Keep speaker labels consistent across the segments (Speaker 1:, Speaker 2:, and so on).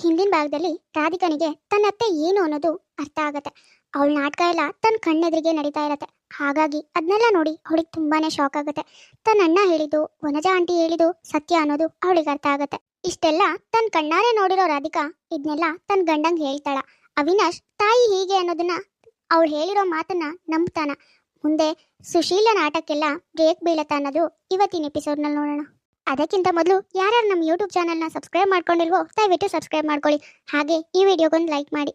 Speaker 1: ಹಿಂದಿನ ಭಾಗದಲ್ಲಿ ರಾಧಿಕನಿಗೆ ತನ್ನ ಅತ್ತೆ ಏನು ಅನ್ನೋದು ಅರ್ಥ ಆಗತ್ತೆ. ಅವಳ ನಾಟಕ ಎಲ್ಲ ತನ್ನ ಕಣ್ಣೆದುರಿಗೆ ನಡೀತಾ ಇರತ್ತೆ. ಹಾಗಾಗಿ ಅದನ್ನೆಲ್ಲ ನೋಡಿ ಅವಳಿಗೆ ತುಂಬಾನೇ ಶಾಕ್ ಆಗುತ್ತೆ. ತನ್ನ ಅಣ್ಣ ಹೇಳಿದ್ದು, ವನಜಾ ಆಂಟಿ ಹೇಳಿದ್ದು ಸತ್ಯ ಅನ್ನೋದು ಅವಳಿಗೆ ಅರ್ಥ ಆಗತ್ತೆ. ಇಷ್ಟೆಲ್ಲ ತನ್ನ ಕಣ್ಣಾರೆ ನೋಡಿರೋ ರಾಧಿಕಾ ಇದನ್ನೆಲ್ಲ ತನ್ನ ಗಂಡಂಗೆ ಹೇಳ್ತಾಳ. ಅವಿನಾಶ್ ತಾಯಿ ಹೀಗೆ ಅನ್ನೋದನ್ನ ಅವಳು ಹೇಳಿರೋ ಮಾತನ್ನ ನಂಬ್ತಾನ. ಮುಂದೆ ಸುಶೀಲ ನಾಟಕ್ಕೆಲ್ಲ ಬ್ರೇಕ್ ಬೀಳತ್ತ ಅನ್ನೋದು ಇವತ್ತಿನ ಎಪಿಸೋಡ್ನಲ್ಲಿ ನೋಡೋಣ. ಅದಕ್ಕಿಂತ ಮೊದಲು ಯಾರ್ಯಾರು ನಮ್ಮ ಯೂಟ್ಯೂಬ್ ಚಾನಲ್ನ ಸಬ್ಸ್ಕ್ರೈಬ್ ಮಾಡ್ಕೊಂಡಿಲ್ವೋ ದಯವಿಟ್ಟು ಸಬ್ಸ್ಕ್ರೈಬ್ ಮಾಡ್ಕೊಳ್ಳಿ. ಹಾಗೆ ಈ ವಿಡಿಯೋಗೊಂದು ಲೈಕ್ ಮಾಡಿ.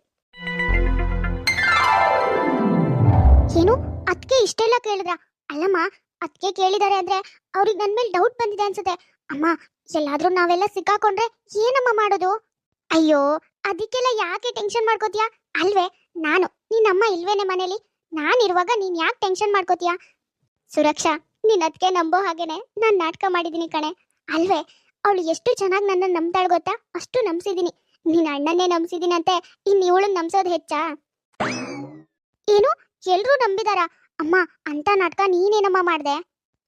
Speaker 1: ಏನು ಅದಕ್ಕೆ ಇಷ್ಟೆಲ್ಲ ಕೇಳಿದ್ರ? ಅಲ್ಲಮ್ಮ, ಅದಕ್ಕೆ ಕೇಳಿದಾರೆ ಅಂದ್ರೆ ಅವ್ರಿಗೆ ನನ್ನ ಮೇಲೆ ಡೌಟ್ ಬಂದಿದೆ ಅನ್ಸುತ್ತೆ. ಅಮ್ಮ, ಎಲ್ಲಾದ್ರೂ ನಾವೆಲ್ಲ ಸಿಕ್ಕಾಕೊಂಡ್ರೆ ಏನಮ್ಮ ಮಾಡೋದು? ಅಯ್ಯೋ, ಅದಕ್ಕೆಲ್ಲ ಯಾಕೆ ಟೆನ್ಷನ್ ಮಾಡ್ಕೋತೀಯಾ? ಅಲ್ವೇ, ನಿನ್ನಮ್ಮ ಇಲ್ವೇನೆ ಮನೇಲಿ? ನಾನಿರುವಾಗ ನೀನ್ ಯಾಕೆ ಟೆನ್ಷನ್ ಮಾಡ್ಕೋತೀಯಾ? ಸುರಕ್ಷಾ, ನೀನ್ ಅದಕ್ಕೆ ನಂಬೋ ಹಾಗೇನೆ ನಾನ್ ನಾಟಕ ಮಾಡಿದೀನಿ ಕಣೆ. ಅಲ್ವೇ, ಅವಳು ಎಷ್ಟು ಚೆನ್ನಾಗಿ ನನ್ನ ನಂಬ್ತಾಳೆ ಗೊತ್ತಾ? ಅಷ್ಟು ನಂಬಿಸಿದೀನಿ. ನಿನ್ನ ಅಣ್ಣನ್ನೇ ನಂಬಿಸಿದೀನಂತೆ, ಇನ್ ಇವಳು ನಂಬಿಸೋದು ಹೆಚ್ಚಾ? ಏನು, ಎಲ್ರೂ ನಂಬಿದಾರ? ಅಮ್ಮ, ಅಂತ ನಾಟಕ ನೀನೇನಮ್ಮ ಮಾಡ್ದೆ?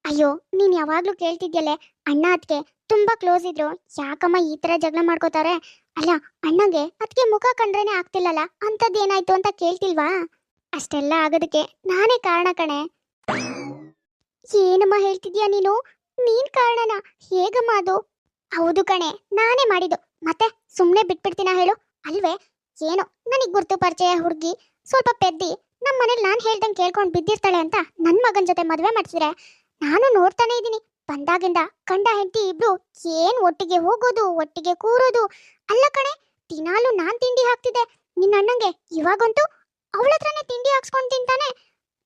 Speaker 1: ಅಯ್ಯೋ, ನೀನ್ ಯಾವಾಗ್ಲೂ ಕೇಳ್ತಿದ್ಯಲ್ಲೇ, ಅಣ್ಣ ಅದಕ್ಕೆ ತುಂಬಾ ಕ್ಲೋಸ್ ಇದ್ರು, ಯಾಕಮ್ಮ ಈ ತರ ಜಗಳ ಮಾಡ್ಕೋತಾರೆ? ಅಲ್ಲ, ಅಣ್ಣಂಗೆ ಅದಕ್ಕೆ ಮುಖ ಕಂಡ್ರೇನೆ ಆಗ್ತಿಲ್ಲಲ್ಲ, ಅಂತದ್ದೇನಾಯ್ತು ಅಂತ ಕೇಳ್ತಿಲ್ವಾ? ಅಷ್ಟೆಲ್ಲ ಆಗೋದಕ್ಕೆ ನಾನೇ ಕಾರಣ ಕಣೆ. ಏನಮ್ಮ ಹೇಳ್ತಿದ್ಯಾ ನೀನು? ನೀನ್ ಕಾರಣನ? ಹೇಗಮ್ಮ ಅದು? ಹೌದು ಕಣೆ, ನಾನೇ ಮಾಡಿದ್ದು. ಮತ್ತೆ ಸುಮ್ನೆ ಬಿಟ್ಬಿಡ್ತೀನ ಹೇಳು? ಅಲ್ವೇ, ಏನೋ ನನಗ್ ಗುರ್ತು ಪರಿಚಯ ಹುಡುಗಿ, ಸ್ವಲ್ಪ ಪೆದ್ದಿ, ನಮ್ಮ ಮನೇಲಿ ನಾನು ಹೇಳ್ದಂಗೆ ಕೇಳ್ಕೊಂಡು ಬಿದ್ದಿರ್ತಾಳೆ ಅಂತ ನನ್ನ ಮಗನ ಜೊತೆ ಮದುವೆ ಮಾಡಿಸಿದ್ರೆ ನಾನು ನೋಡ್ತಾನೆ ಇದ್ದೀನಿ. ಬಂದಾಗಿಂದ ಗಂಡ ಹೆಂಡತಿ ಇಬ್ರು ಏನ್ ಒಟ್ಟಿಗೆ ಹೋಗೋದು, ಒಟ್ಟಿಗೆ ಕೂರೋದು. ಅಲ್ಲ ಕಣೆ, ದಿನಾಲು ನಾನ್ ತಿಂಡಿ ಹಾಕ್ತಿದ್ದೆ ನಿನ್ನ ಅಣ್ಣಂಗೆ, ಇವಾಗಂತೂ ಅವಳ ಹತ್ರನೇ ತಿಂಡಿ ಹಾಕ್ಸ್ಕೊಂಡು ತಿಂತಾನೆ.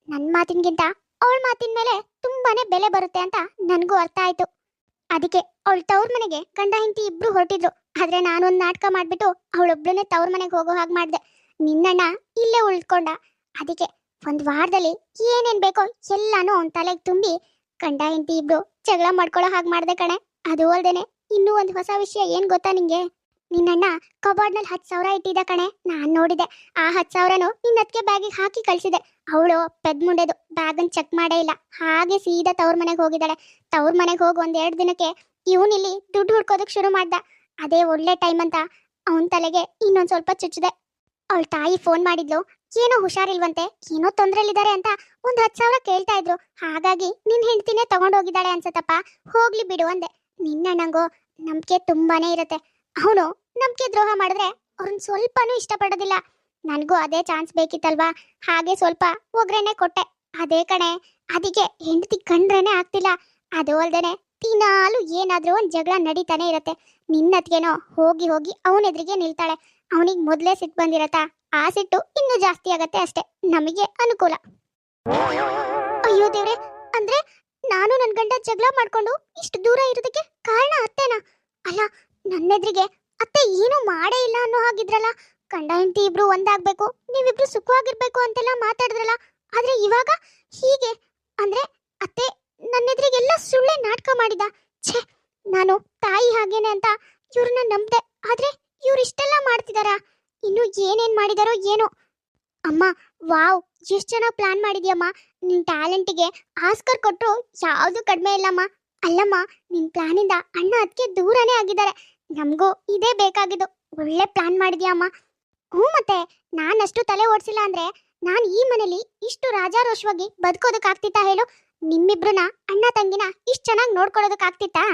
Speaker 1: ನನ್ನ ಮಾತಿನ್ಗಿಂತ ಅವಳ ಮಾತಿನ ಮೇಲೆ ತುಂಬಾನೇ ಬೆಲೆ ಬರುತ್ತೆ ಅಂತ ನನಗೂ ಅರ್ಥ ಆಯ್ತು. ಅದಕ್ಕೆ ಅವಳ ತವ್ರ ಮನೆಗೆ ಗಂಡ ಹೆಂಡತಿ ಇಬ್ರು ಹೊರಟಿದ್ರು. ಆದ್ರೆ ನಾನೊಂದು ನಾಟಕ ಮಾಡ್ಬಿಟ್ಟು ಅವಳೊಬ್ಳನ್ನೇ ತವ್ರ ಮನೆಗೆ ಹೋಗೋ ಹಾಗೆ ಮಾಡ್ದೆ. ನಿನ್ನಣ್ಣ ಇಲ್ಲೇ ಉಳ್ಕೊಂಡ. ಅದಕ್ಕೆ ಒಂದ್ ವಾರದಲ್ಲಿ ಏನೇನ್ ಬೇಕೋ ಎಲ್ಲಾನು ಅವನ ತಲೆಗೆ ತುಂಬಿ ಗಂಡ ಹೆಂಡತಿ ಇಬ್ರು ಜಗಳ ಮಾಡ್ಕೊಳ್ಳೋ ಹಾಗೆ ಮಾಡ್ದೆ ಕಣೆ. ಅದು ಅಲ್ದೇನೆ ಇನ್ನೂ ಒಂದು ಹೊಸ ವಿಷಯ ಏನ್ ಗೊತ್ತಾ ನಿಂಗೆ? ನಿನ್ನಣ್ಣ ಕಬಾರ್ಡ್ನಲ್ಲಿ 10,000 ಇಟ್ಟಿದ್ದ ಕಣೆ. ನಾನ್ ನೋಡಿದೆ. ಆ 10,000ನು ನಿನ್ನದಕ್ಕೆ ಬ್ಯಾಗಿಗೆ ಹಾಕಿ ಕಳ್ಸಿದೆ. ಅವಳು ಪೆದ್ ಮುಂಡೆದು ಬ್ಯಾಗನ್ ಚೆಕ್ ಮಾಡೇ ಇಲ್ಲ, ಹಾಗೆ ಸೀದಾ ತವ್ರ ಮನೆಗೆ ಹೋಗಿದ್ದಾಳೆ. ತವ್ರ ಮನೆಗೆ ಹೋಗಿ 1-2 ದಿನಕ್ಕೆ ಇವನಿಲ್ಲಿ ದುಡ್ಡು ಹುಡ್ಕೋದಕ್ ಶುರು ಮಾಡ್ದ. ಅದೇ ಒಳ್ಳೆ ಟೈಮ್ ಅಂತ ಅವನ ತಲೆಗೆ ಇನ್ನೊಂದ್ ಸ್ವಲ್ಪ ಚುಚ್ಚಿದೆ. ಅವಳ ತಾಯಿ ಫೋನ್ ಮಾಡಿದ್ಲು, ಏನೋ ಹುಷಾರಿಲ್ವಂತೆ, ಏನೋ ತೊಂದ್ರೆಲಿದ್ದಾರೆ ಅಂತ ಒಂದ್ 10,000 ಕೇಳ್ತಾ ಇದ್ರು. ಹಾಗಾಗಿ ನಿನ್ ಹೆಂಡತಿನೇ ತಗೊಂಡೋಗಿದ್ದಾಳೆ ಅನ್ಸತ್ತಪ್ಪ, ಹೋಗ್ಲಿ ಬಿಡು ಅಂದೆ. ನಿನ್ನಣ್ಣಂಗೋ ನಂಬಿಕೆ ತುಂಬಾನೇ ಇರತ್ತೆ. ಅವನು ನಂಬಿಕೆ ದ್ರೋಹ ಮಾಡಿದ್ರೆ ಅವ್ರನ್ನ ಸ್ವಲ್ಪನೂ ಇಷ್ಟಪಡೋದಿಲ್ಲ. ನನಗೂ ಅದೇ ಚಾನ್ಸ್ ಬೇಕಿತ್ತಲ್ವಾ, ಹಾಗೆ ಸ್ವಲ್ಪ ಒಗ್ರೇನೆ ಕೊಟ್ಟೆ. ಅದೇ ಕಣೆ, ಅದಕ್ಕೆ ಹೆಂಡತಿ ಕಂಡ್ರೇನೆ ಆಗ್ತಿಲ್ಲ. ಅದು ಅಲ್ದೇನೆ ದಿನಾಲು ಏನಾದ್ರೂ ಒಂದ್ ಜಗಳ ನಡೀತಾನೆ ಇರತ್ತೆ. ನಿನ್ನತ್ಗೇನೋ ಹೋಗಿ ಹೋಗಿ ಅವನ ಎದುರಿಗೆ ನಿಲ್ತಾಳೆ. ಅವನಿಗೆ ಮೊದಲೇ ಸಿಟ್ಟು ಬಂದಿರತ್ತಾ, ಆ ಸಿಟ್ಟು ಇನ್ನೂ ಜಾಸ್ತಿ ಆಗತ್ತೆ ಅಷ್ಟೇ. ನಮಗೆ ಅನುಕೂಲ. ಅಯ್ಯೋ ದೇವ್ರೆ, ಅಂದ್ರೆ ನಾನು ನನ್ನ ಗಂಡ ಜಗಳ ಮಾಡ್ಕೊಂಡು ಇಷ್ಟು ದೂರ ಇರೋದಕ್ಕೆ ಕಾರಣ ಅತ್ತೆನಾ? ಅಲ್ಲ, ನನ್ನೆದ್ರಿಗೆ ಅತ್ತೆ ಏನು ಮಾಡೇ ಇಲ್ಲ ಅನ್ನೋ ಹಾಗಿದ್ರಲ್ಲ. ಗಂಡ ಹೆಂಡತಿ ಇಬ್ರು ಒಂದಾಗ್ಬೇಕು, ನೀವಿಬ್ರು ಸುಖವಾಗಿರ್ಬೇಕು ಅಂತೆಲ್ಲ ಮಾತಾಡಿದ್ರಲ್ಲ. ಆದ್ರೆ ಇವಾಗ ಹೀಗೆ ಅಂದ್ರೆ ಅತ್ತೆ ನನ್ನೆದ್ರಿಗೆಲ್ಲ ಸುಳ್ಳೆ ನಾಟಕ ಮಾಡಿದ. ಛೇ, ನಾನು ತಾಯಿ ಹಾಗೇನೆ ಅಂತ ಇವ್ರನ್ನ ನಂಬ್ದೆ. ಆದ್ರೆ ಇವ್ರು ಇಷ್ಟೆಲ್ಲ ಮಾಡ್ತಿದಾರ? ಇನ್ನು ಏನೇನ್ ಮಾಡಿದಾರೋ ಏನೋ. ಅಮ್ಮ, ವಾವ್, ಎಷ್ಟು ಚೆನ್ನಾಗಿ ಪ್ಲಾನ್ ಮಾಡಿದ್ಯಮ್ಮ. ನಿನ್ ಟ್ಯಾಲೆಂಟಿಗೆ ಆಸ್ಕರ್ ಕೊಟ್ರು ಯಾವುದು ಕಡಿಮೆ ಇಲ್ಲಮ್ಮ. ಅಲ್ಲಮ್ಮ, ನಿನ್ ಪ್ಲಾನಿಂದ ಅಣ್ಣ ಅದಕ್ಕೆ ದೂರನೇ ಆಗಿದ್ದಾರೆ. ನಮಗೂ ಇದೇ ಬೇಕಾಗಿದ್ದು. ಒಳ್ಳೆ ಪ್ಲಾನ್ ಮಾಡಿದ್ಯಮ್ಮ. ಹ್ಞೂ, ಮತ್ತೆ ನಾನಷ್ಟು ತಲೆ ಓಡಿಸಿಲ್ಲ ಅಂದ್ರೆ ನಾನು ಈ ಮನೇಲಿ ಇಷ್ಟು ರಾಜಾರೋಷವಾಗಿ ಬದುಕೋದಕ್ಕಾಗ್ತಿತ್ತಾ ಹೇಳು? ನಿಮ್ಮಿಬ್ರನ್ನ ಅಣ್ಣ ತಂಗಿನ ಇಷ್ಟು ಚೆನ್ನಾಗಿ ನೋಡ್ಕೊಳ್ಳೋದಕ್ಕಾಗ್ತಿತ್ತಾ?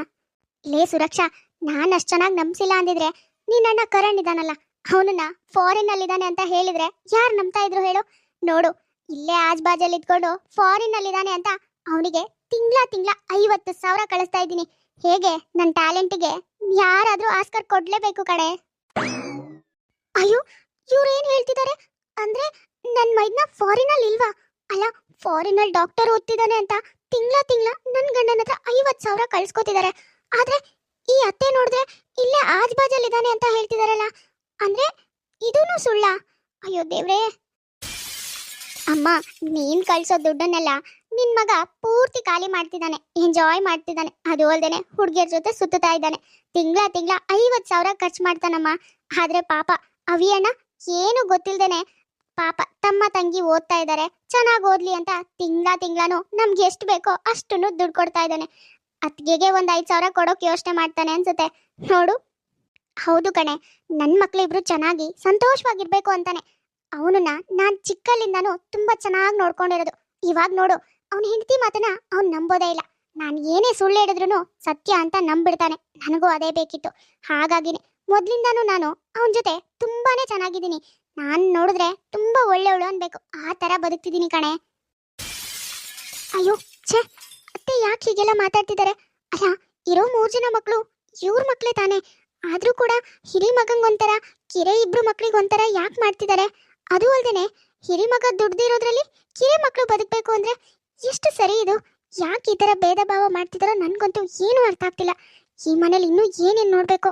Speaker 1: ಲೇ ಸುರಕ್ಷಾ, ನಾನು ಅಷ್ಟು ಚೆನ್ನಾಗಿ ನಂಬಿಸಿಲ್ಲ ಅಂದಿದ್ರೆ ನಿನ್ನಣ್ಣ ಕರಣ್ ಇದಾನಲ್ಲ, ಅವನನ್ನ ಫಾರಿನ್ ಅಲ್ಲಿದ್ದಾನೆ ಅಂತ ಹೇಳಿದ್ರೆ ಯಾರು ನಂಬ್ತಾ ಇದ್ರು ಹೇಳು? ನೋಡು, ಇಲ್ಲೇ ಆಜ್ಬಾಜಲ್ಲಿ ಇದ್ಕೊಂಡು ಫಾರಿನ್ ಅಲ್ಲಿದ್ದಾನೆ ಅಂತ ಅವನಿಗೆ ತಿಂಗಳ 50,000 ಕಳಿಸ್ತಾ ಇದ್ದೀನಿ. ಹೇಗೆ? ನನ್ನ ಟ್ಯಾಲೆಂಟಿಗೆ ಯಾರಾದ್ರೂ ಆಸ್ಕರ್ ಕೊಡ್ಲೇಬೇಕು ಕಡೆ. ಅಯ್ಯೋ, ಇವ್ರೇನ್ ಹೇಳ್ತಿದ್ದಾರೆ? ಅಂದ್ರೆ ನನ್ನ ಮೈದ್ನ ಫಾರಿನ್ ಅಲ್ಲಿ ಇಲ್ವಾ? ಅಲ್ಲ, ಫಾರಿನ್ ಅಲ್ಲಿ ಡಾಕ್ಟರ್ ಓದ್ತಿದ್ದಾನೆ ಅಂತ ತಿಂಗಳ ನನ್ನ ಗಂಡನ ಹತ್ರ 50,000 ಕಳ್ಸ್ಕೊತಿದ್ದಾರೆ. ಆದ್ರೆ ಈ ಅತ್ತೆ ನೋಡಿದ್ರೆ ಇಲ್ಲೇ ಆಜ್ಬಾಜಲ್ಲಿ ಇದ್ದಾನೆ ಅಂತ ಹೇಳ್ತಿದಾರಲ್ಲ. ಅಂದ್ರೆ ಇದೂನು ಸುಳ್ಳ? ಅಯ್ಯೋ ದೇವ್ರೇ. ಅಮ್ಮ, ನೀನ್ ಕಳ್ಸೋ ದುಡ್ಡನ್ನೆಲ್ಲ ನಿನ್ ಮಗ ಪೂರ್ತಿ ಖಾಲಿ ಮಾಡ್ತಿದ್ದಾನೆ, ಎಂಜಾಯ್ ಮಾಡ್ತಿದ್ದಾನೆ. ಅದು ಅಲ್ದೇನೆ ಹುಡುಗಿಯರ ಜೊತೆ ಸುತ್ತಾ ಇದ್ದಾನೆ. ತಿಂಗಳ 50,000 ಖರ್ಚು ಮಾಡ್ತಾನಮ್ಮ. ಆದ್ರೆ ಪಾಪ ಅವಿಯಣ್ಣ ಏನು ಗೊತ್ತಿಲ್ದೇನೆ ಪಾಪ ತಮ್ಮ ತಂಗಿ ಓದ್ತಾ ಇದ್ದಾರೆ, ಚೆನ್ನಾಗಿ ಓದ್ಲಿ ಅಂತ ತಿಂಗಳಾನು ನಮ್ಗೆ ಎಷ್ಟು ಬೇಕೋ ಅಷ್ಟನ್ನು ದುಡ್ಡು ಕೊಡ್ತಾ ಇದ್ದಾನೆ. ಅತ್ತಿಗೆಗೆ ಒಂದು 5,000 ಕೊಡೋಕೆ ಯೋಚನೆ ಮಾಡ್ತಾನೆ ಅನ್ಸುತ್ತೆ. ನೋಡು, ಹೌದು ಕಣೆ, ನನ್ನ ಮಕ್ಳಿಬ್ರು ಚೆನ್ನಾಗಿ ಸಂತೋಷವಾಗಿರ್ಬೇಕು ಅಂತಾನೆ ಅವನನ್ನ ನಾನ್ ಚಿಕ್ಕಲ್ಲಿಂದಾನು ತುಂಬಾ ಚೆನ್ನಾಗಿ ನೋಡ್ಕೊಂಡಿರೋದು. ಇವಾಗ ನೋಡು, ಅವನ ಹೆಂಡತಿ ಮಾತನ್ನ ಅವ್ನ್ ನಂಬೋದೇ ಇಲ್ಲ. ನಾನು ಏನೇ ಸುಳ್ಳು ಹೇಳಿದ್ರು ಸತ್ಯ ಅಂತ ನಂಬಿಡ್ತಾನೆ. ನನಗೂ ಅದೇ ಬೇಕಿತ್ತು. ಹಾಗಾಗಿನೇ ಮೊದ್ಲಿಂದಾನು ನಾನು ಅವನ ಜೊತೆ ತುಂಬಾನೇ ಚೆನ್ನಾಗಿದ್ದೀನಿ. ನಾನ್ ನೋಡಿದ್ರೆ ತುಂಬಾ ಒಳ್ಳೆಯವಳು ಅನ್ಬೇಕು, ಆ ತರ ಬದುಕ್ತಿದ್ದೀನಿ ಕಣೆ. ಅಯ್ಯೋ ಛೇ, ಅತ್ತೆ ಯಾಕೆ ಹೀಗೆಲ್ಲ ಮಾತಾಡ್ತಿದ್ದಾರೆ? ಅಲ್ಲ, ಇರೋ 3 ಜನ ಮಕ್ಕಳು ಇವ್ರ ಮಕ್ಳೇ ತಾನೆ. ಆದ್ರೂ ಕೂಡ ಹಿರಿ ಮಗಂಗೊಂಥರ, ಕಿರೆ ಇಬ್ರು ಮಕ್ಳಿಗೊಂಥರ ಯಾಕೆ ಮಾಡ್ತಿದ್ದಾರೆ? ಅದು ಅಲ್ದೇನೆ ಹಿರಿ ಮಗ ದುಡ್ದಿರೋದ್ರಲ್ಲಿ ಕಿರೆ ಮಕ್ಳು ಬದುಕ್ಬೇಕು ಅಂದ್ರೆ ಎಷ್ಟು ಸರಿ ಇದು? ಯಾಕೆ ಈ ತರ ಭೇದ ಭಾವ ಮಾಡ್ತಿದಾರೋ ನನ್ಗಂತೂ ಏನು ಅರ್ಥ ಆಗ್ತಿಲ್ಲ. ಈ ಮನೇಲಿ ಇನ್ನೂ ಏನೇನ್ ನೋಡ್ಬೇಕು?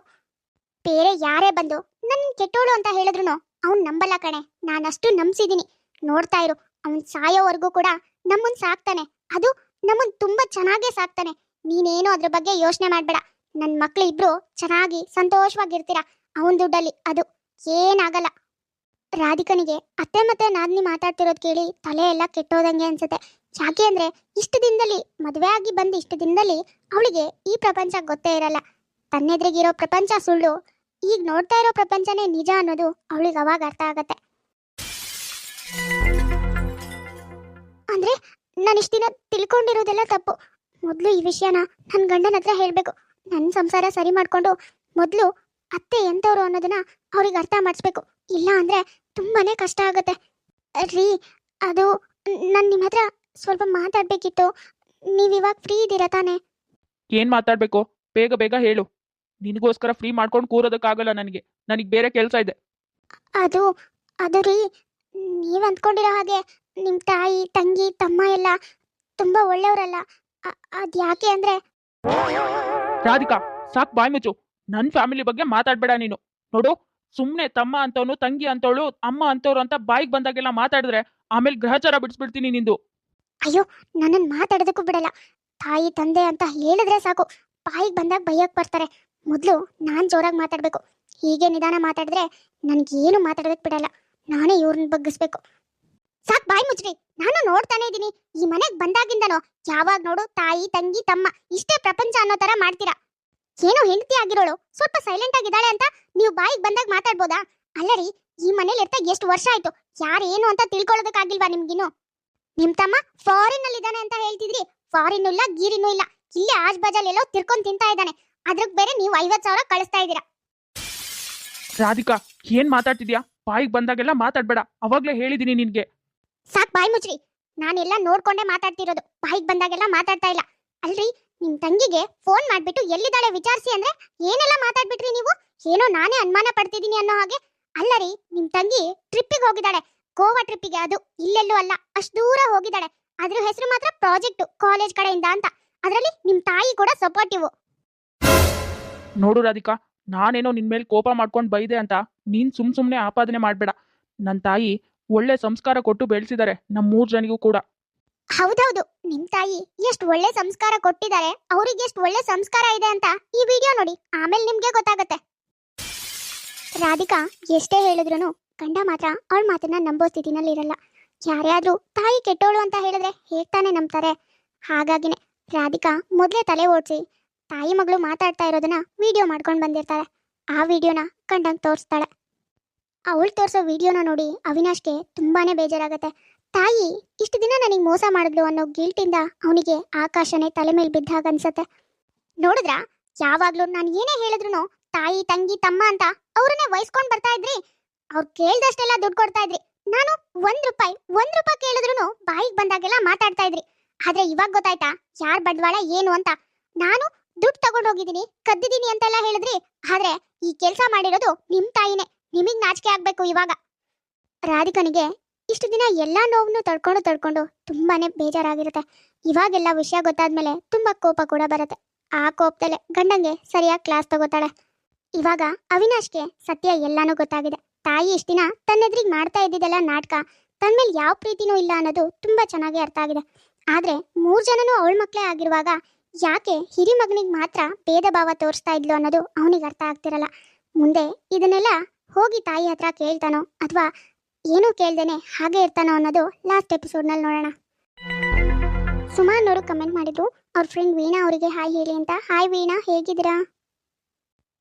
Speaker 1: ಬೇರೆ ಯಾರೇ ಬಂದು ನನ್ ಕೆಟ್ಟೋಳು ಅಂತ ಹೇಳಿದ್ರು ಅವ್ನ್ ನಂಬಲ್ಲ ಕಣೆ. ನಾನಷ್ಟು ನಂಬಿಸಿದೀನಿ. ನೋಡ್ತಾ ಇರು, ಅವ್ನ್ ಸಾಯೋವರೆಗೂ ಕೂಡ ನಮ್ಮನ್ ಸಾಕ್ತಾನೆ. ಅದು ನಮ್ಮನ್ ತುಂಬಾ ಚೆನ್ನಾಗೇ ಸಾಕ್ತಾನೆ. ನೀನೇನು ಅದ್ರ ಬಗ್ಗೆ ಯೋಚನೆ ಮಾಡ್ಬೇಡ. ನನ್ ಮಕ್ಳು ಇಬ್ರು ಚೆನ್ನಾಗಿ ಸಂತೋಷವಾಗಿರ್ತೀರ ಅವನ್ ದುಡ್ಡಲ್ಲಿ. ಅದು ಏನಾಗಲ್ಲ. ರಾಧಿಕನಿಗೆ ಅತ್ತೆ ಮತ್ತೆ ನಾದ್ನಿ ಮಾತಾಡ್ತಿರೋದ್ ಕೇಳಿ ತಲೆ ಎಲ್ಲ ಕೆಟ್ಟೋದಂಗೆ ಅನ್ಸುತ್ತೆ. ಯಾಕೆ ಅಂದ್ರೆ ಇಷ್ಟು ದಿನದಲ್ಲಿ, ಮದುವೆ ಆಗಿ ಬಂದು ಇಷ್ಟು ದಿನದಲ್ಲಿ ಅವಳಿಗೆ ಈ ಪ್ರಪಂಚ ಗೊತ್ತೇ ಇರಲ್ಲ. ತನ್ನೆದ್ರಿಗಿರೋ ಪ್ರಪಂಚ ಸುಳ್ಳು, ಈಗ ನೋಡ್ತಾ ಇರೋ ಪ್ರಪಂಚನೇ ನಿಜ ಅನ್ನೋದು ಅವಳಿಗೆ ಅವಾಗ ಅರ್ಥ ಆಗತ್ತೆ. ಅಂದ್ರೆ ನಾನು ಇಷ್ಟ ದಿನ ತಿಳ್ಕೊಂಡಿರೋದೆಲ್ಲ ತಪ್ಪು. ಮೊದಲು ಈ ವಿಷಯನ ನನ್ನ ಗಂಡನ ಹತ್ರ ಹೇಳ್ಬೇಕು. ನನ್ನ ಸಂಸಾರ ಸರಿ ಮಾಡ್ಕೊಂಡು ಮೊದಲು ಅತ್ತೆ ಎಂತವ್ರು ಅನ್ನೋದನ್ನ ಅವ್ರಿಗೆ ಅರ್ಥ ಮಾಡಿಸ್ಬೇಕು. ಇಲ್ಲ ಅಂದ್ರೆ ತುಂಬಾನೇ ಕಷ್ಟ ಆಗತ್ತೆ. ರೀ, ಅದು ನಾನು ನಿಮ್ಮ ಹತ್ರ ಸ್ವಲ್ಪ ಮಾತಾಡ್ಬೇಕಿತ್ತು. ನೀವಿವಾಗ ಫ್ರೀ ಇದ್ದೀರಾ ತಾನೆ?
Speaker 2: ಏನ್ ಮಾತಾಡ್ಬೇಕು? ಬೇಗ ಬೇಗ ಹೇಳು. ನಿನಗೋಸ್ಕರ ಫ್ರೀ ಮಾಡ್ಕೊಂಡು ಕೂರೋದಕ್ಕಾಗಲ್ಲ ನನಗೆ. ನನಗೆ ಬೇರೆ ಕೆಲಸ ಇದೆ.
Speaker 1: ಅದು ಅದು ರೀ, ನೀವ್ ಅಂದ್ಕೊಂಡಿರೋ ಹಾಗೆ ನಿಮ್ ತಾಯಿ, ತಂಗಿ, ತಮ್ಮ ಎಲ್ಲ ತುಂಬಾ ಒಳ್ಳೆಯವರಲ್ಲ. ಅದ್ ಯಾಕೆ ಅಂದ್ರೆ
Speaker 2: ರಾಧಿಕಾ, ಸಾಕ್ ಬಾಯ್ ಮುಚ್ಚು. ನನ್ನ ಫ್ಯಾಮಿಲಿ ಬಗ್ಗೆ ಮಾತಾಡ್ಬೇಡ ನೀನು. ನೋಡು, ಸುಮ್ನೆ ತಮ್ಮ ಅಂತವನು, ತಂಗಿ ಅಂತವಳು, ಅಮ್ಮ ಅಂತವ್ರು ಅಂತ ಬಾಯಿಗೆ ಬಂದಾಗೆಲ್ಲ ಮಾತಾಡಿದ್ರೆ ಆಮೇಲೆ ಗ್ರಹಚಾರ ಬಿಡಿಸ್ಬಿಡ್ತೀನಿ ನಿಂದು.
Speaker 1: ಅಯ್ಯೋ, ನನ್ನನ್ನು ಮಾತಾಡೋದಕ್ಕೂ ಬಿಡಲ್ಲ. ತಾಯಿ ತಂದೆ ಅಂತ ಹೇಳಿದ್ರೆ ಸಾಕು, ಬಾಯಿಗೆ ಬಂದಾಗ ಬೈಯಕ್ ಬರ್ತಾರೆ. ಮೊದಲು ನಾನ್ ಜೋರಾಗಿ ಮಾತಾಡ್ಬೇಕು. ಹೀಗೆ ನಿಧಾನ ಮಾತಾಡಿದ್ರೆ ನನ್ಗೇನು ಮಾತಾಡೋದಕ್ಕೆ ಬಿಡಲ್ಲ. ನಾನೇ ಇವ್ರನ್ನ ಬಗ್ಗಿಸ್ಬೇಕು. ಸಾಕ್ ಬಾಯಿ ಮುಚ್ಚ್ರಿ. ನಾನು ನೋಡ್ತಾನೆ ಇದ್ದೀನಿ, ಈ ಮನೆಗ್ ಬಂದಾಗಿಂದನೋ ಯಾವಾಗ ನೋಡು ತಾಯಿ, ತಂಗಿ, ತಮ್ಮ ಇಷ್ಟೇ ಪ್ರಪಂಚ ಅನ್ನೋ ತರ ಮಾಡ್ತೀರಾ. ಏನೋ ಹೆಂಡತಿ ಆಗಿರೋಳು ಸ್ವಲ್ಪ ಸೈಲೆಂಟ್ ಆಗಿದ್ದಾಳೆ ಅಂತ ನೀವು ಬಾಯಿಗೆ ಬಂದಾಗ ಮಾತಾಡ್ಬೋದಾ? ಅಲ್ಲರಿ, ಈ ಮನೇಲಿ ಇರ್ತಾ ಎಷ್ಟು ವರ್ಷ ಆಯ್ತು? ಯಾರೇನು ಅಂತ ತಿಳ್ಕೊಳ್ಳೋದಕ್ಕಾಗಿಲ್ವಾ ನಿಮ್ಗಿನ್ನು? ನಿಮ್ ತಮ್ಮ ಫಾರಿನ್ ಅಲ್ಲಿ ಇದ್ದಾನೆ ಅಂತ ಹೇಳ್ತಿದ್ರಿ. ಫಾರಿನ್ ಇಲ್ಲ, ಗೀರಿನೂ ಇಲ್ಲ, ಇಲ್ಲೇ ಆಜ್ ಬಾಜಲ್ ಎಲ್ಲೋ ತಿರ್ಕೊಂಡ್ ತಿಂತಾ ಇದ್ದಾನೆ. ಅದ್ರಕ್ ಬೇರೆ ನೀವು 50,000 ಕಳಿಸ್ತಾ ಇದ್ದೀರಾ.
Speaker 2: ರಾಧಿಕಾ, ಏನ್ ಮಾತಾಡ್ತಿದ್ಯಾ? ಬಾಯಿಗೆ ಬಂದಾಗೆಲ್ಲ ಮಾತಾಡ್ಬೇಡ, ಅವಾಗ್ಲೇ ಹೇಳಿದೀನಿ ನಿನ್ಗೆ.
Speaker 1: ಸಾಕ್ ಬಾಯಿ ಮುಚ್ಚ್ರಿ. ನಾನೆಲ್ಲ ನೋಡ್ಕೊಂಡೇ ಮಾತಾಡ್ತಿರೋದು, ಬಾಯಿಗೆ ಬಂದಾಗೆಲ್ಲ ಮಾತಾಡ್ತಾ ಇಲ್ಲ. ಅಲ್ರಿ, ನಿಮ್ ತಂಗಿಗೆ ಫೋನ್ ಮಾಡ್ಬಿಟ್ಟು ಎಲ್ಲಿದ್ದಾಳೆ ವಿಚಾರಿಸಿ ಅಂದ್ರೆ ಏನೆಲ್ಲ ಮಾತಾಡ್ಬಿಟ್ರಿ ನೀವು? ಏನೋ ನಾನೇ ಅನುಮಾನ ಪಡ್ತಿದ್ದೀನಿ ಅನ್ನೋ ಹಾಗೆ. ಅಲ್ಲರಿ, ನಿಮ್ ತಂಗಿ ಟ್ರಿಪ್ಪಿಗೆ ಹೋಗಿದ್ದಾಳೆ, ಗೋವಾ ಟ್ರಿಪ್ಪಿಗೆ. ಅದು ಇಲ್ಲೆಲ್ಲೂ ಅಲ್ಲ, ಅಷ್ಟು ದೂರ ಹೋಗಿದ್ದಾಳೆ. ಅದ್ರ ಹೆಸರು ಮಾತ್ರ ಪ್ರಾಜೆಕ್ಟ್ ಕಾಲೇಜ್ ಕಡೆಯಿಂದ ಅಂತ. ಅದರಲ್ಲಿ ನಿಮ್ ತಾಯಿ ಕೂಡ ಸಪೋರ್ಟಿವ್.
Speaker 2: ನೋಡು ರಾಧಿಕಾ, ನಾನೇನೋ ನಿನ್ ಮೇಲೆ ಕೋಪ ಮಾಡ್ಕೊಂಡು ಬೈದೆ ಅಂತ ನೀನ್ ಸುಮ್ನೆ ಆಪಾದನೆ ಮಾಡ್ಬೇಡ. ನನ್ನ ತಾಯಿ ಒಳ್ಳೆ ಸಂಸ್ಕಾರ ಕೊಟ್ಟು ಬೆಳೆಸಿದ್ದಾರೆ ನಮ್ಮ 3 ಜನಿಗೂ ಕೂಡ.
Speaker 1: ಹೌದೌದು, ನಿಮ್ ತಾಯಿ ಎಷ್ಟು ಒಳ್ಳೆ ಸಂಸ್ಕಾರ ಕೊಟ್ಟಿದ್ದಾರೆ, ಅವ್ರಿಗೆ ಎಷ್ಟು ಒಳ್ಳೆ ಸಂಸ್ಕಾರ ಇದೆ ಅಂತ ಈ ವಿಡಿಯೋ ನೋಡಿ, ಆಮೇಲೆ ನಿಮ್ಗೆ ಗೊತ್ತಾಗತ್ತೆ. ರಾಧಿಕಾ ಎಷ್ಟೇ ಹೇಳಿದ್ರು ಗಂಡ ಮಾತ್ರ ಅವಳ ಮಾತನ್ನ ನಂಬೋ ಸ್ಥಿತಿನಲ್ಲಿ ಇರಲ್ಲ. ಯಾರೇ ಆದ್ರೂ ತಾಯಿ ಕೆಟ್ಟೋಳು ಅಂತ ಹೇಳಿದ್ರೆ ಹೇಗ್ ತಾನೇ ನಂಬ್ತಾರೆ? ಹಾಗಾಗಿನೇ ರಾಧಿಕಾ ಮೊದಲೇ ತಲೆ ಓಡಿಸಿ ತಾಯಿ ಮಗಳು ಮಾತಾಡ್ತಾ ಇರೋದನ್ನ ವಿಡಿಯೋ ಮಾಡ್ಕೊಂಡು ಬಂದಿರ್ತಾಳೆ. ಆ ವಿಡಿಯೋನ ಗಂಡಂಗೆ ತೋರಿಸ್ತಾಳೆ. ಅವಳು ತೋರಿಸೋ ವಿಡಿಯೋನ ನೋಡಿ ಅವಿನಾಶ್ಗೆ ತುಂಬಾನೇ ಬೇಜಾರಾಗತ್ತೆ. ತಾಯಿ ಇಷ್ಟು ದಿನ ನನಗೆ ಮೋಸ ಮಾಡಿದ್ಲು ಅನ್ನೋ ಗಿಲ್ಟಿಂದ ಅವನಿಗೆ ಆಕಾಶನೇ ತಲೆ ಮೇಲೆ ಬಿದ್ದಾಗ ಅನ್ಸತ್ತೆ. ನೋಡಿದ್ರ, ಯಾವಾಗ್ಲೂ ನಾನು ಏನೇ ಹೇಳಿದ್ರು ತಾಯಿ, ತಂಗಿ, ತಮ್ಮ ಅಂತ ಅವ್ರನ್ನೇ ವಹಿಸ್ಕೊಂಡ್ ಬರ್ತಾ ಇದ್ರಿ. ಅವ್ರು ಕೇಳ್ದಷ್ಟೆಲ್ಲ ದುಡ್ಡು ಕೊಡ್ತಾ ಇದ್ರಿ. ನಾನು ಒಂದ್ ರೂಪಾಯಿ ಕೇಳಿದ್ರು ಬಾಯಿಗೆ ಬಂದಾಗೆಲ್ಲ ಮಾತಾಡ್ತಾ ಇದ್ರಿ. ಆದ್ರೆ ಇವಾಗ ಗೊತ್ತಾಯ್ತಾ ಯಾರ್ ಬಂಡವಾಳ ಏನು ಅಂತ? ನಾನು ದುಡ್ಡು ತಗೊಂಡ್ ಹೋಗಿದ್ದೀನಿ, ಕದ್ದಿದ್ದೀನಿ ಅಂತೆಲ್ಲ ಹೇಳಿದ್ರಿ. ಆದ್ರೆ ಈ ಕೆಲಸ ಮಾಡಿರೋದು ನಿಮ್ ತಾಯಿನೇ. ನಿಮಗ್ ನಾಚಿಕೆ ಆಗ್ಬೇಕು ಇವಾಗ. ರಾಧಿಕನಿಗೆ ಇಷ್ಟು ದಿನ ಎಲ್ಲಾ ನೋವನ್ನು ತಡ್ಕೊಂಡು ತುಂಬಾನೇ ಬೇಜಾರಾಗಿರುತ್ತೆ. ಇವಾಗೆಲ್ಲ ವಿಷಯ ಗೊತ್ತಾದ್ಮೇಲೆ ತುಂಬಾ ಕೋಪ ಕೂಡ ಬರುತ್ತೆ. ಆ ಕೋಪದಲ್ಲೇ ಗಂಡಂಗೆ ಸರಿಯಾಗಿ ಕ್ಲಾಸ್ ತಗೋತಾಳೆ. ಇವಾಗ ಅವಿನಾಶ್ಗೆ ಸತ್ಯ ಎಲ್ಲಾನು ಗೊತ್ತಾಗಿದೆ. ತಾಯಿ ಇಷ್ಟ ದಿನ ತನ್ನೆದ್ರಿಗೆ ಮಾಡ್ತಾ ಇದ್ದಿದ್ದೆಲ್ಲ ನಾಟಕ, ತನ್ಮೇಲೆ ಯಾವ ಪ್ರೀತಿನೂ ಇಲ್ಲ ಅನ್ನೋದು ತುಂಬಾ ಚೆನ್ನಾಗಿ ಅರ್ಥ ಆಗಿದೆ. ಆದ್ರೆ 3 ಜನನೂ ಅವಳ ಮಕ್ಳೇ ಆಗಿರುವಾಗ ಯಾಕೆ ಹಿರಿ ಮಗನಿಗೆ ಮಾತ್ರ ಭೇದ ಭಾವ ತೋರಿಸ್ತಾ ಇದ್ಲು ಅನ್ನೋದು ಅವನಿಗೆ ಅರ್ಥ ಆಗ್ತಿರಲ್ಲ. ಮುಂದೆ ಇದನ್ನೆಲ್ಲ ಹೋಗಿ ತಾಯಿ ಹತ್ರ ಕೇಳ್ತಾನೋ ಅಥವಾ ಏನೂ ಕೇಳ್ದೇನೆ ಹಾಗೆ ಇರ್ತಾನೋ ಅನ್ನೋದು ಲಾಸ್ಟ್ ಎಪಿಸೋಡ್ನಲ್ಲಿ ನೋಡೋಣ. ಸುಮಾರು ಅವರು ಕಮೆಂಟ್ ಮಾಡಿದ್ರು ಅವ್ರ ಫ್ರೆಂಡ್ ವೀಣಾ ಅವರಿಗೆ ಹಾಯ್ ಹೇಳಿ ಅಂತ. ಹಾಯ್ ವೀಣಾ, ಹೇಗಿದ್ದೀರಾ?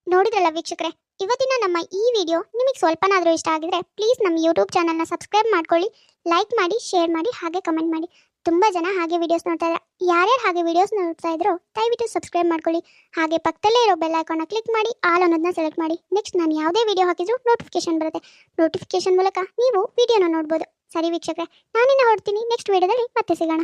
Speaker 1: ನೋಡಿದ್ರಲ್ಲ ವೀಕ್ಷಕರೇ, ಇವತ್ತಿನ ನಮ್ಮ ಈ ವಿಡಿಯೋ ನಿಮಗೆ ಸ್ವಲ್ಪನಾದರೂ ಇಷ್ಟ ಆಗಿದ್ರೆ ಪ್ಲೀಸ್ ನಮ್ಮ ಯೂಟ್ಯೂಬ್ ಚಾನಲ್ನ ಸಬ್ಸ್ಕ್ರೈಬ್ ಮಾಡ್ಕೊಳ್ಳಿ, ಲೈಕ್ ಮಾಡಿ, ಶೇರ್ ಮಾಡಿ, ಹಾಗೆ ಕಮೆಂಟ್ ಮಾಡಿ. ತುಂಬ ಜನ ಹಾಗೆ ವಿಡಿಯೋಸ್ ನೋಡ್ತಾ ಇದ್ದಾರೆ. ಯಾರ್ಯಾರು ಹಾಗೆ ವಿಡಿಯೋಸ್ ನೋಡ್ತಾ ಇದ್ರೋ ದಯವಿಟ್ಟು ಸಬ್ಸ್ಕ್ರೈಬ್ ಮಾಡ್ಕೊಳ್ಳಿ. ಹಾಗೆ ಪಕ್ಕದಲ್ಲೇ ಇರೋ ಬೆಲ್ ಐಕಾನ್ನ ಕ್ಲಿಕ್ ಮಾಡಿ ಆಲ್ ಅನ್ನೋದನ್ನ ಸೆಲೆಕ್ಟ್ ಮಾಡಿ. ನೆಕ್ಸ್ಟ್ ನಾನು ಯಾವುದೇ ವಿಡಿಯೋ ಹಾಕಿದ್ರು ನೋಟಿಫಿಕೇಶನ್ ಬರುತ್ತೆ. ನೋಟಿಫಿಕೇಶನ್ ಮೂಲಕ ನೀವು ವಿಡಿಯೋನ ನೋಡ್ಬೋದು. ಸರಿ ವೀಕ್ಷಕರೇ, ನಾನಿನ್ನ ಹೊರಡ್ತೀನಿ. ನೆಕ್ಸ್ಟ್ ವಿಡಿಯೋದಲ್ಲಿ ಮತ್ತೆ ಸಿಗೋಣ.